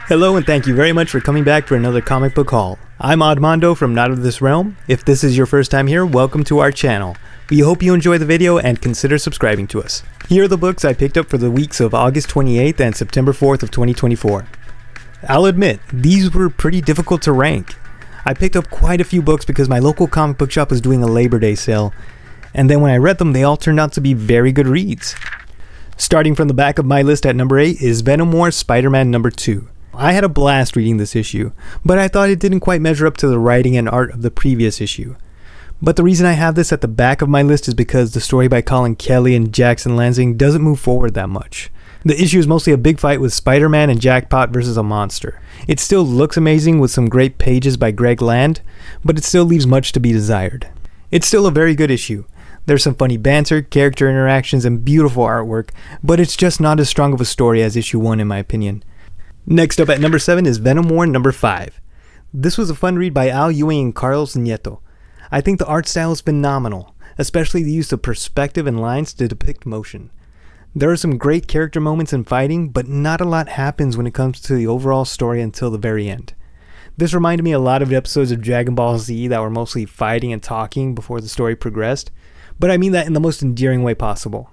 Hello and thank you very much for coming back for another comic book haul. I'm Admondo from Not of This Realm. If this is your first time here, welcome to our channel. We hope you enjoy the video and consider subscribing to us. Here are the books I picked up for the weeks of August 28th and September 4th of 2024. I'll admit, these were pretty difficult to rank. I picked up quite a few books because my local comic book shop was doing a Labor Day sale, and then when I read them, they all turned out to be very good reads. Starting from the back of my list at number 8 is Venom War Spiderman number 2. I had a blast reading this issue, but I thought it didn't quite measure up to the writing and art of the previous issue. But the reason I have this at the back of my list is because the story by Colin Kelly and Jackson Lansing doesn't move forward that much. The issue is mostly a big fight with Spider-Man and Jackpot versus a monster. It still looks amazing with some great pages by Greg Land, but it still leaves much to be desired. It's still a very good issue. There's some funny banter, character interactions, and beautiful artwork, but it's just not as strong of a story as issue 1 in my opinion. Next up at number 7 is Venom War number 5. This was a fun read by Al Ewing and Carlos Nieto. I think the art style is phenomenal, especially the use of perspective and lines to depict motion. There are some great character moments in fighting, but not a lot happens when it comes to the overall story until the very end. This reminded me a lot of the episodes of Dragon Ball Z that were mostly fighting and talking before the story progressed, but I mean that in the most endearing way possible.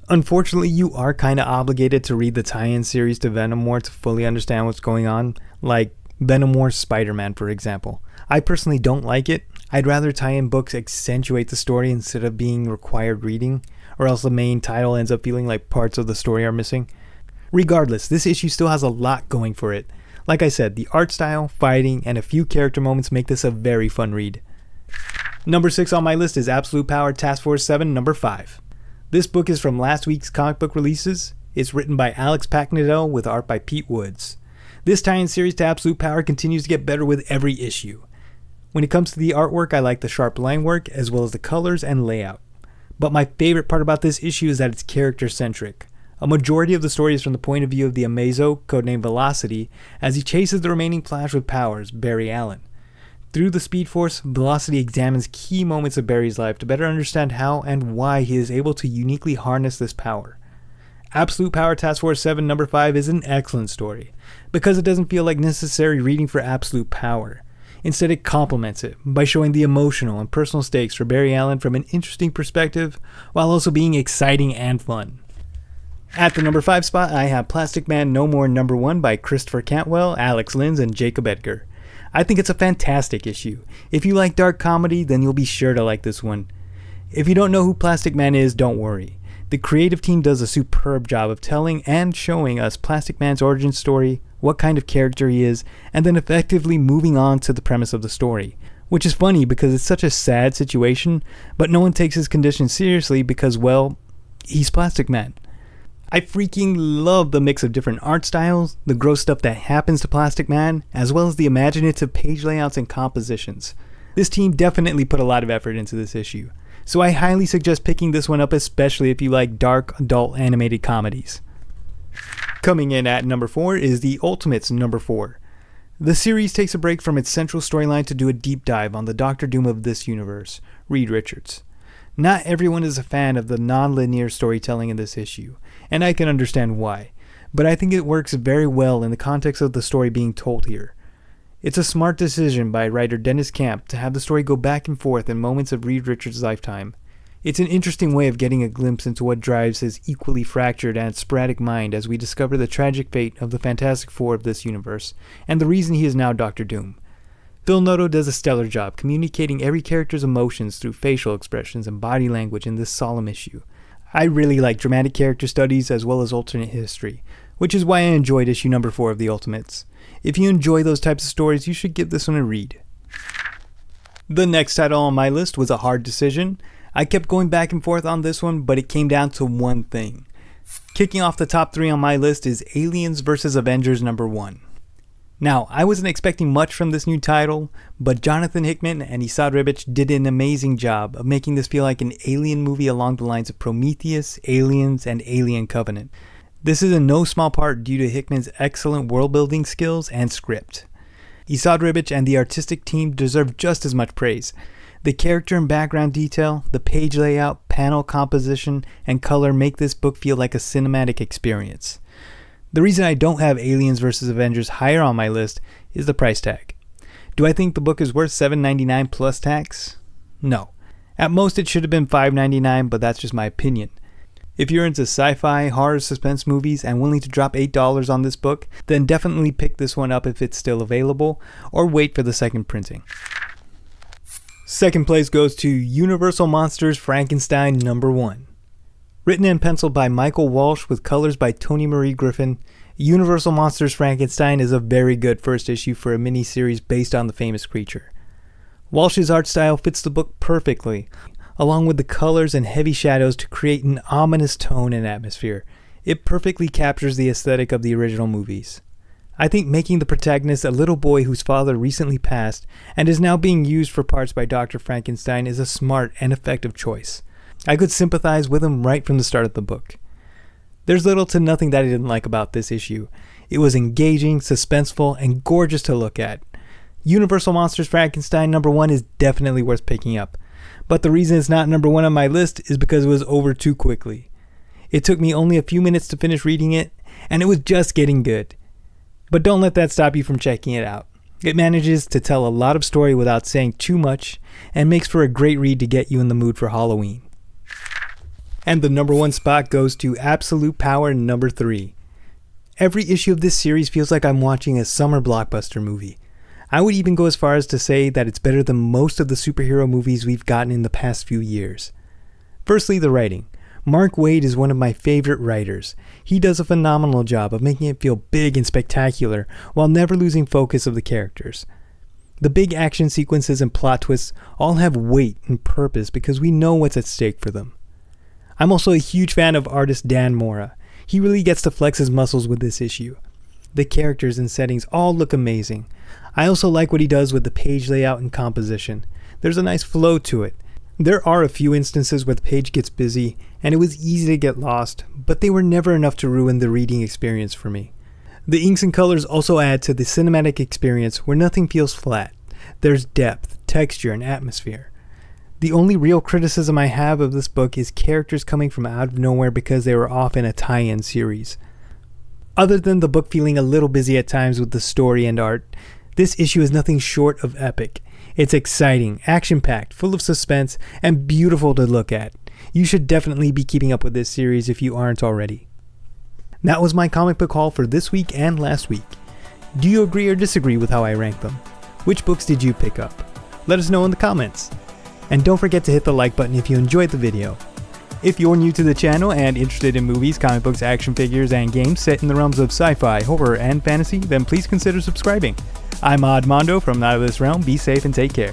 Unfortunately, you are kinda obligated to read the tie-in series to Venom War to fully understand what's going on, like Venom War Spider-Man for example. I personally don't like it. I'd rather tie-in books accentuate the story instead of being required reading, or else the main title ends up feeling like parts of the story are missing. Regardless, this issue still has a lot going for it. Like I said, the art style, fighting, and a few character moments make this a very fun read. Number 6 on my list is Absolute Power Task Force 7 number 5. This book is from last week's comic book releases. It's written by Alex Packnadell with art by Pete Woods. This tie-in series to Absolute Power continues to get better with every issue. When it comes to the artwork, I like the sharp line work as well as the colors and layout. But my favorite part about this issue is that it's character-centric. A majority of the story is from the point of view of the Amazo, codenamed Velocity, as he chases the remaining Flash with powers, Barry Allen. Through the Speed Force, Velocity examines key moments of Barry's life to better understand how and why he is able to uniquely harness this power. Absolute Power Task Force 7 number 5 is an excellent story, because it doesn't feel like necessary reading for Absolute Power. Instead, it complements it by showing the emotional and personal stakes for Barry Allen from an interesting perspective, while also being exciting and fun. At the number 5 spot, I have Plastic Man No More number 1 by Christopher Cantwell, Alex Linz, and Jacob Edgar. I think it's a fantastic issue. If you like dark comedy, then you'll be sure to like this one. If you don't know who Plastic Man is, don't worry. The creative team does a superb job of telling and showing us Plastic Man's origin story, what kind of character he is, and then effectively moving on to the premise of the story. Which is funny because it's such a sad situation, but no one takes his condition seriously because, well, he's Plastic Man. I freaking love the mix of different art styles, the gross stuff that happens to Plastic Man, as well as the imaginative page layouts and compositions. This team definitely put a lot of effort into this issue, so I highly suggest picking this one up, especially if you like dark, adult animated comedies. Coming in at number 4 is The Ultimates number 4. The series takes a break from its central storyline to do a deep dive on the Doctor Doom of this universe, Reed Richards. Not everyone is a fan of the non-linear storytelling in this issue, and I can understand why, but I think it works very well in the context of the story being told here. It's a smart decision by writer Dennis Camp to have the story go back and forth in moments of Reed Richards' lifetime. It's an interesting way of getting a glimpse into what drives his equally fractured and sporadic mind as we discover the tragic fate of the Fantastic Four of this universe, and the reason he is now Doctor Doom. Phil Noto does a stellar job communicating every character's emotions through facial expressions and body language in this solemn issue. I really like dramatic character studies as well as alternate history, which is why I enjoyed issue number 4 of The Ultimates. If you enjoy those types of stories, you should give this one a read. The next title on my list was a hard decision. I kept going back and forth on this one, but it came down to one thing. Kicking off the top 3 on my list is Aliens vs. Avengers number 1. Now, I wasn't expecting much from this new title, but Jonathan Hickman and Esad Ribic did an amazing job of making this feel like an alien movie along the lines of Prometheus, Aliens, and Alien Covenant. This is in no small part due to Hickman's excellent world-building skills and script. Esad Ribic and the artistic team deserve just as much praise. The character and background detail, the page layout, panel composition, and color make this book feel like a cinematic experience. The reason I don't have Aliens vs. Avengers higher on my list is the price tag. Do I think the book is worth $7.99 plus tax? No. At most it should have been $5.99, but that's just my opinion. If you're into sci-fi, horror, suspense movies and willing to drop $8 on this book, then definitely pick this one up if it's still available, or wait for the second printing. Second place goes to Universal Monsters Frankenstein #1. Written and penciled by Michael Walsh with colors by Tony Marie Griffin, Universal Monsters Frankenstein is a very good first issue for a miniseries based on the famous creature. Walsh's art style fits the book perfectly, along with the colors and heavy shadows to create an ominous tone and atmosphere. It perfectly captures the aesthetic of the original movies. I think making the protagonist a little boy whose father recently passed and is now being used for parts by Dr. Frankenstein is a smart and effective choice. I could sympathize with him right from the start of the book. There's little to nothing that I didn't like about this issue. It was engaging, suspenseful, and gorgeous to look at. Universal Monsters Frankenstein #1 is definitely worth picking up, but the reason it's not #1 on my list is because it was over too quickly. It took me only a few minutes to finish reading it, and it was just getting good. But don't let that stop you from checking it out. It manages to tell a lot of story without saying too much, and makes for a great read to get you in the mood for Halloween. And the #1 spot goes to Absolute Power #3. Every issue of this series feels like I'm watching a summer blockbuster movie. I would even go as far as to say that it's better than most of the superhero movies we've gotten in the past few years. Firstly, the writing. Mark Waid is one of my favorite writers. He does a phenomenal job of making it feel big and spectacular while never losing focus of the characters. The big action sequences and plot twists all have weight and purpose because we know what's at stake for them. I'm also a huge fan of artist Dan Mora. He really gets to flex his muscles with this issue. The characters and settings all look amazing. I also like what he does with the page layout and composition. There's a nice flow to it. There are a few instances where the page gets busy and it was easy to get lost, but they were never enough to ruin the reading experience for me. The inks and colors also add to the cinematic experience where nothing feels flat. There's depth, texture, and atmosphere. The only real criticism I have of this book is characters coming from out of nowhere because they were off in a tie-in series. Other than the book feeling a little busy at times with the story and art, this issue is nothing short of epic. It's exciting, action-packed, full of suspense, and beautiful to look at. You should definitely be keeping up with this series if you aren't already. That was my comic book haul for this week and last week. Do you agree or disagree with how I rank them? Which books did you pick up? Let us know in the comments. And don't forget to hit the like button if you enjoyed the video. If you're new to the channel and interested in movies, comic books, action figures, and games set in the realms of sci-fi, horror, and fantasy, then please consider subscribing. I'm Odd Mondo from Not of This Realm. Be safe and take care.